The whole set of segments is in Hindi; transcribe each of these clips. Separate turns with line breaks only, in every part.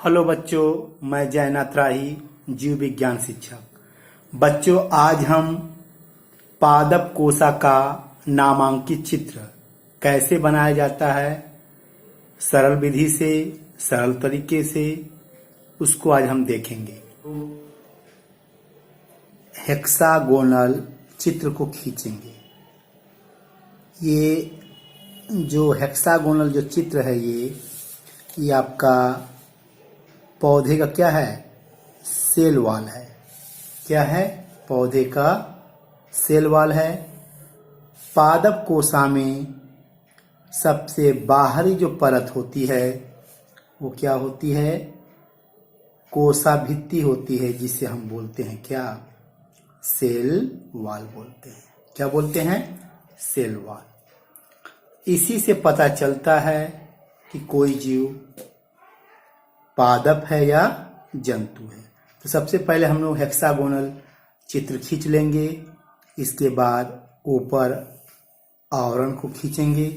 हेलो बच्चों, मैं जयनाथ राही, जीव विज्ञान शिक्षक। बच्चों, आज हम पादप कोशा का नामांकित चित्र कैसे बनाया जाता है सरल विधि से, सरल तरीके से, उसको आज हम देखेंगे। हेक्सागोनल चित्र को खींचेंगे। ये जो हेक्सागोनल जो चित्र है ये आपका पौधे का क्या है? सेल वॉल है। क्या है? पौधे का सेल वॉल है। पादप कोशा में सबसे बाहरी जो परत होती है वो क्या होती है? कोशा भित्ति होती है, जिसे हम बोलते हैं क्या? सेल वॉल बोलते हैं। क्या बोलते हैं? Cell wall. इसी से पता चलता है कि कोई जीव पादप है या जंतु है। तो सबसे पहले हम लोग हेक्सागोनल चित्र खींच लेंगे। इसके बाद ऊपर आवरण को खींचेंगे।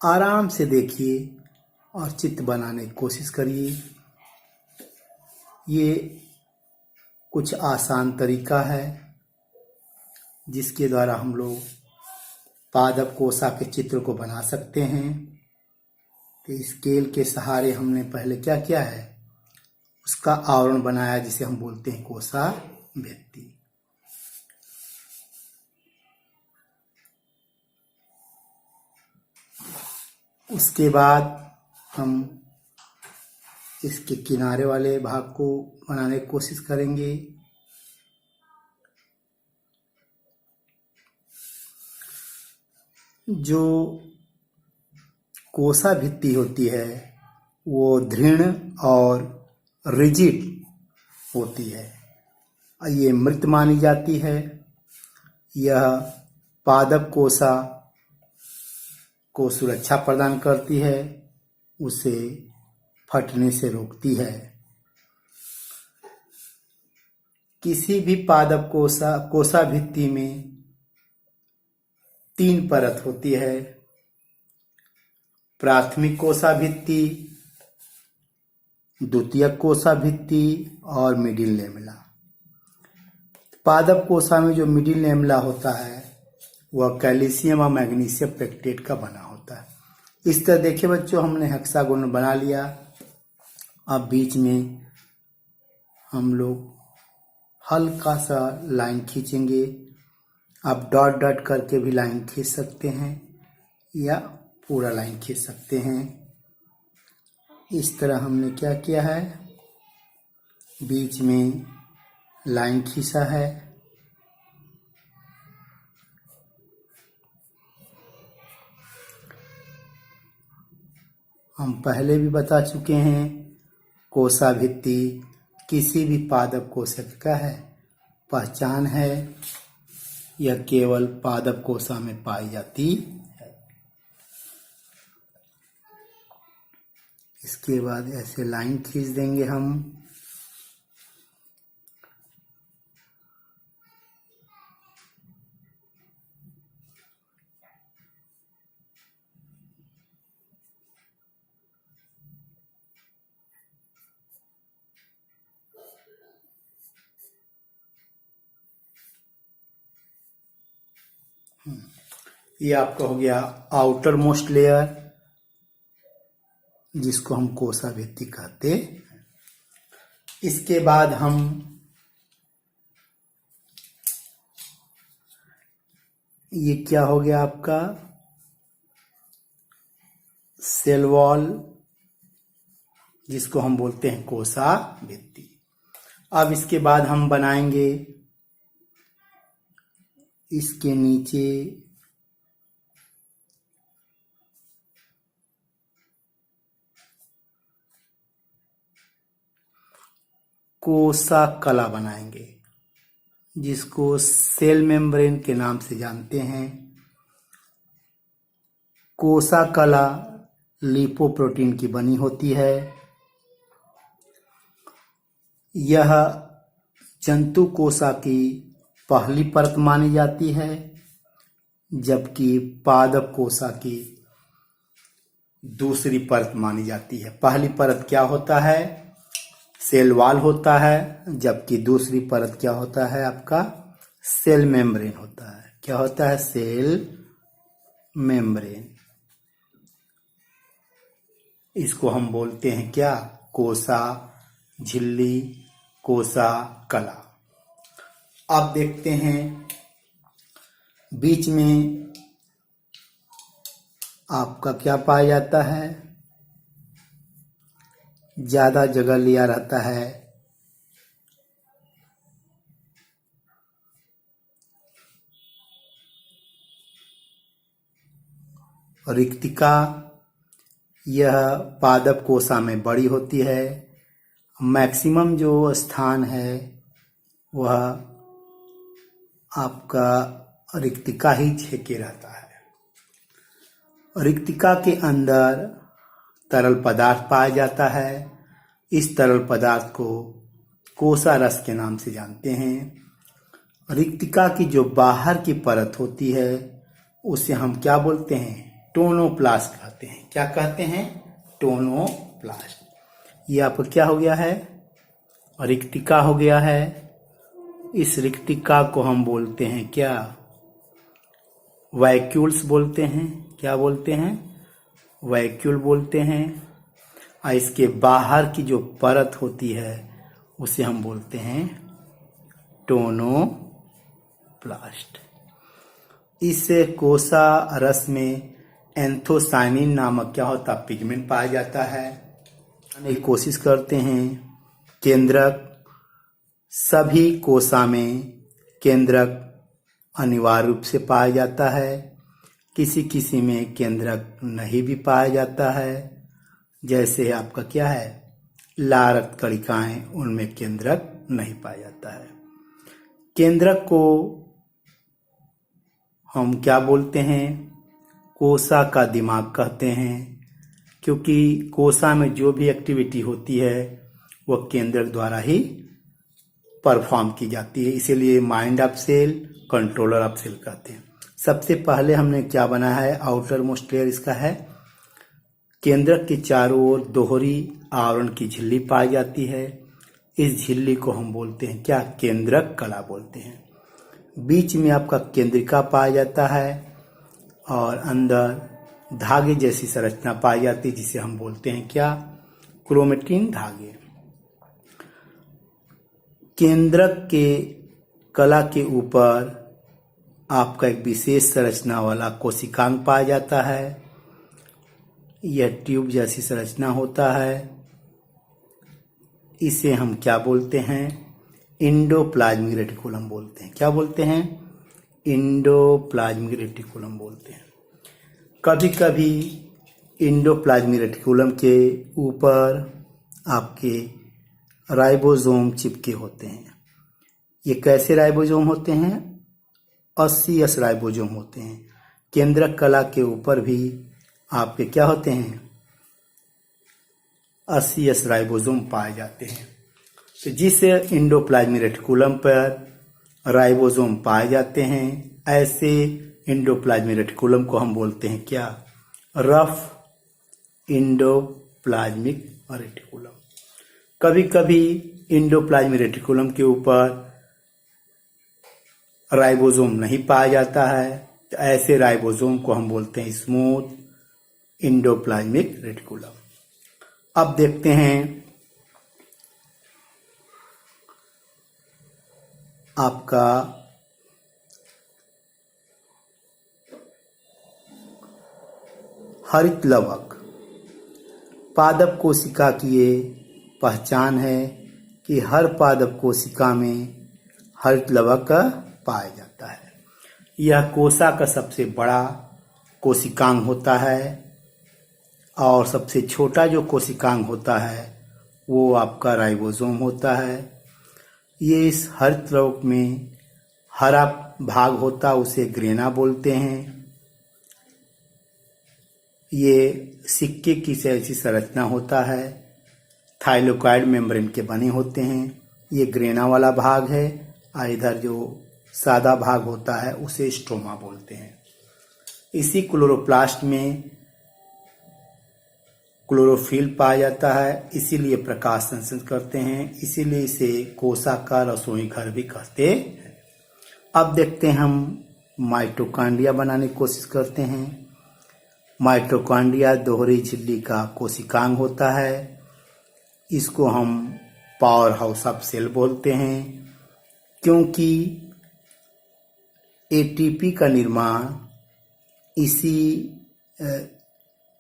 आराम से देखिए और चित्र बनाने की कोशिश करिए। ये कुछ आसान तरीका है जिसके द्वारा हम लोग पादप कोशा के चित्र को बना सकते हैं। तो स्केल के सहारे हमने पहले क्या किया है? उसका आवरण बनाया, जिसे हम बोलते हैं कोशा भित्ति। उसके बाद हम इसके किनारे वाले भाग को बनाने की कोशिश करेंगे। जो कोशा भित्ति होती है वो दृढ़ और रिजिड होती है। ये मृत मानी जाती है। यह पादप कोशा को सुरक्षा प्रदान करती है, उसे फटने से रोकती है। किसी भी पादप कोशा भित्ति में 3 परत होती है: प्राथमिक कोशा भित्ति, द्वितीयक कोशा भित्ति और मिडिल लेमेला। पादप कोशा में जो मिडिल लेमेला होता है वह कैल्शियम और मैग्नीशियम पेक्टेट का बना होता है। इस तरह देखिए बच्चों, हमने हेक्सागोनल बना लिया। अब बीच में हम लोग हल्का सा लाइन खींचेंगे। आप डॉट डॉट करके भी लाइन खींच सकते हैं या पूरा लाइन खींच सकते हैं। इस तरह हमने क्या किया है? बीच में लाइन खींचा है। हम पहले भी बता चुके हैं, कोशा भित्ति किसी भी पादप कोशा की क्या है? पहचान है। यह केवल पादप कोशा में पाई जाती है। इसके बाद ऐसे लाइन खींच देंगे हम। ये आपका हो गया आउटर मोस्ट लेयर, जिसको हम कोशा भित्ति कहते हैं। इसके बाद हम ये क्या हो गया आपका? सेल वॉल, जिसको हम बोलते हैं कोशा भित्ति। अब इसके बाद हम बनाएंगे इसके नीचे कोशा कला बनाएंगे, जिसको सेल मेम्ब्रेन के नाम से जानते हैं। कोशा कला लिपोप्रोटीन की बनी होती है। यह जंतु कोशा की पहली परत मानी जाती है, जबकि पादप कोशा की दूसरी परत मानी जाती है। पहली परत क्या होता है? सेल वॉल होता है, जबकि दूसरी परत क्या होता है? आपका सेल मेम्ब्रेन होता है। क्या होता है? Cell membrane. इसको हम बोलते हैं क्या? कोसा झिल्ली, कोसा कला। अब देखते हैं बीच में आपका क्या पाया जाता है? ज्यादा जगह लिया रहता है रिक्तिका। यह पादप कोशा में बड़ी होती है। मैक्सिमम जो स्थान है वह आपका रिक्तिका ही छेके रहता है। रिक्तिका के अंदर तरल पदार्थ पाया जाता है। इस तरल पदार्थ को कोसा रस के नाम से जानते हैं। रिक्तिका की जो बाहर की परत होती है उसे हम क्या बोलते हैं? टोनोप्लास्ट कहते हैं। क्या कहते हैं? टोनोप्लास्ट। ये आपका क्या हो गया है? रिक्तिका हो गया है। इस रिक्तिका को हम बोलते हैं क्या? वैक्यूल्स बोलते हैं। क्या बोलते हैं? वैक्यूल बोलते हैं। और इसके बाहर की जो परत होती है उसे हम बोलते हैं टोनोप्लास्ट। इस कोसा रस में एंथोसायनिन नामक क्या होता? पिगमेंट पाया जाता है। एक कोशिश करते हैं। केंद्रक, सभी कोसा में केंद्रक अनिवार्य रूप से पाया जाता है। किसी किसी में केंद्रक नहीं भी पाया जाता है। जैसे आपका क्या है? लाल रक्त कणिकाएं, उनमें केंद्रक नहीं पाया जाता है। केंद्रक को हम क्या बोलते हैं? कोसा का दिमाग कहते हैं, क्योंकि कोसा में जो भी एक्टिविटी होती है वह केंद्रक द्वारा ही परफॉर्म की जाती है। इसीलिए mind of cell, controller of cell कहते हैं। सबसे पहले हमने क्या बनाया है? आउटर मोस्ट लेयर इसका है। केंद्रक के चारों ओर दोहरी आवरण की झिल्ली पाई जाती है। इस झिल्ली को हम बोलते हैं क्या? केंद्रक कला बोलते हैं। बीच में आपका केंद्रिका पाया जाता है और अंदर धागे जैसी संरचना पाई जाती है, जिसे हम बोलते हैं क्या? क्रोमेटिन धागे। केंद्रक के कला के ऊपर आपका एक विशेष संरचना वाला कोशिकांग पाया जाता है। यह ट्यूब जैसी संरचना होता है। इसे हम क्या बोलते हैं? इंडोप्लाज्मिक रेटिकुलम बोलते हैं। क्या बोलते हैं? इंडोप्लाज्मिक रेटिकुलम बोलते हैं। कभी कभी इंडोप्लाज्मिक रेटिकुलम के ऊपर आपके राइबोसोम चिपके होते हैं। ये कैसे राइबोसोम होते हैं? 80 राइबोसोम होते हैं। केंद्रक कला के ऊपर भी आपके क्या होते हैं? 80 राइबोसोम पाए जाते हैं। तो जिस इंडोप्लाज्मिक रेटिकुलम पर राइबोसोम पाए जाते हैं, ऐसे इंडोप्लाज्मिक रेटिकुलम को हम बोलते हैं क्या? Rough endoplasmic reticulum. कभी कभी इंडोप्लाज्मिक रेटिकुलम के ऊपर राइबोसोम नहीं पाया जाता है, तो ऐसे राइबोसोम को हम बोलते हैं स्मूथ इंडोप्लाज्मिक रेटिकुलम। अब देखते हैं आपका हरित लवक। पादप कोशिका की ये पहचान है कि हर पादप कोशिका में हरित लवक पाया जाता है। यह कोशिका का सबसे बड़ा कोशिकांग होता है और सबसे छोटा जो कोशिकांग होता है वो आपका राइबोसोम होता है। ये इस हरित लवक में हरा भाग होता है, उसे ग्रेना बोलते हैं। ये सिक्के की ऐसी संरचना होता है, थाइलोकॉइड मेम्ब्रेन के बने होते हैं। ये ग्रेना वाला भाग है और इधर जो सादा भाग होता है उसे स्ट्रोमा बोलते हैं। इसी क्लोरोप्लास्ट में क्लोरोफिल पाया जाता है, इसीलिए प्रकाश संश्लेषण करते हैं, इसीलिए इसे कोशाकार रसोई घर भी कहते हैं। अब देखते हैं हम माइटोकॉन्ड्रिया बनाने की कोशिश करते हैं। माइटोकॉन्ड्रिया दोहरी झिल्ली का कोशिकांग होता है। इसको हम पावर हाउस ऑफ सेल बोलते हैं, क्योंकि एटीपी का निर्माण इसी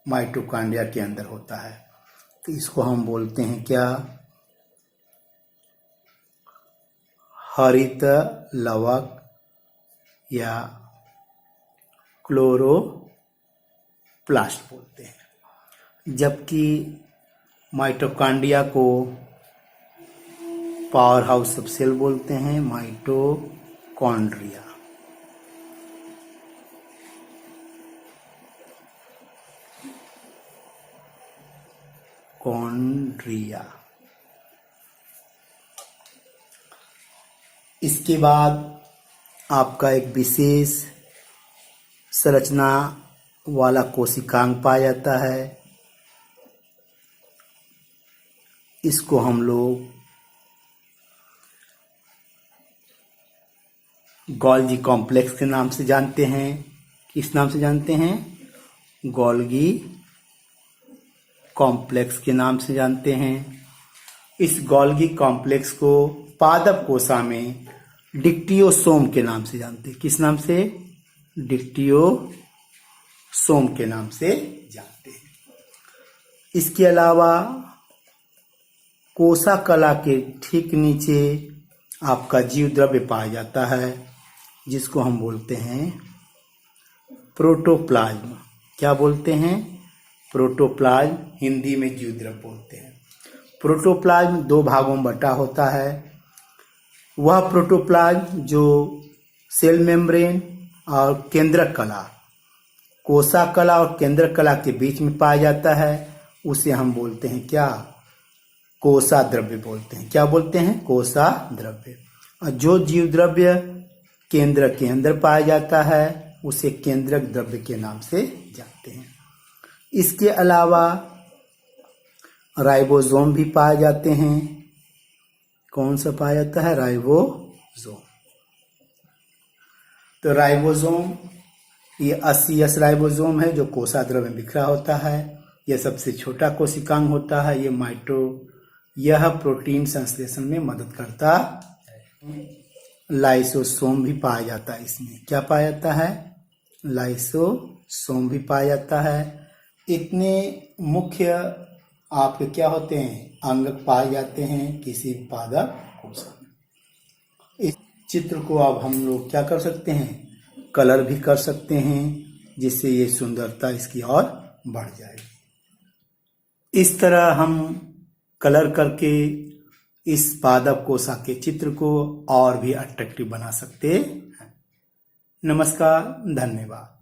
माइटोकॉन्ड्रिया के अंदर होता है। तो इसको हम बोलते हैं क्या? हरित लवक या क्लोरोप्लास्ट बोलते हैं। जबकि माइटोकॉन्ड्रिया को पावर हाउस ऑफ सेल बोलते हैं, माइटोकॉन्ड्रिया। इसके बाद आपका एक विशेष संरचना वाला कोशिकांग पाया जाता है। इसको हम लोग गोल्गी कॉम्प्लेक्स के नाम से जानते हैं। किस नाम से जानते हैं? गोल्गी कॉम्प्लेक्स के नाम से जानते हैं। इस गोल्गी कॉम्प्लेक्स को पादप कोशा में डिक्टियोसोम के नाम से जानते हैं। किस नाम से? डिक्टियोसोम के नाम से जानते हैं। इसके अलावा कोशा कला के ठीक नीचे आपका जीव द्रव्य पाया जाता है, जिसको हम बोलते हैं प्रोटोप्लाज्म। क्या बोलते हैं? प्रोटोप्लाज्म, हिंदी में जीव द्रव्य बोलते हैं। प्रोटोप्लाज्म 2 भागों में बटा होता है। वह प्रोटोप्लाज्म जो सेल मेम्ब्रेन और केंद्रक कला, कोशा कला और केंद्रक कला के बीच में पाया जाता है, उसे हम बोलते हैं क्या? कोशा द्रव्य बोलते हैं। क्या बोलते हैं? कोशा द्रव्य। और जो जीव द्रव्य केंद्रक के अंदर पाया जाता है, उसे केंद्रक द्रव्य के नाम से जानते हैं। इसके अलावा राइबोसोम भी पाए जाते हैं। कौन सा पाया जाता है? राइबोसोम। तो राइबोसोम ये 80S राइबोसोम है, जो कोशा द्रव्य में बिखरा होता है। यह सबसे छोटा कोशिकांग होता है। यह प्रोटीन संश्लेषण में मदद करता है। लाइसोसोम भी पाया जाता है इसमें। क्या पाया जाता है? लाइसोसोम भी पाया जाता है। इतने मुख्य आपके क्या होते हैं? अंगक पाए जाते हैं किसी पादप कोशा में। इस चित्र को अब हम लोग क्या कर सकते हैं? कलर भी कर सकते हैं, जिससे ये सुंदरता इसकी और बढ़ जाएगी। इस तरह हम कलर करके इस पादप कोशा के चित्र को और भी अट्रैक्टिव बना सकते हैं। नमस्कार, धन्यवाद।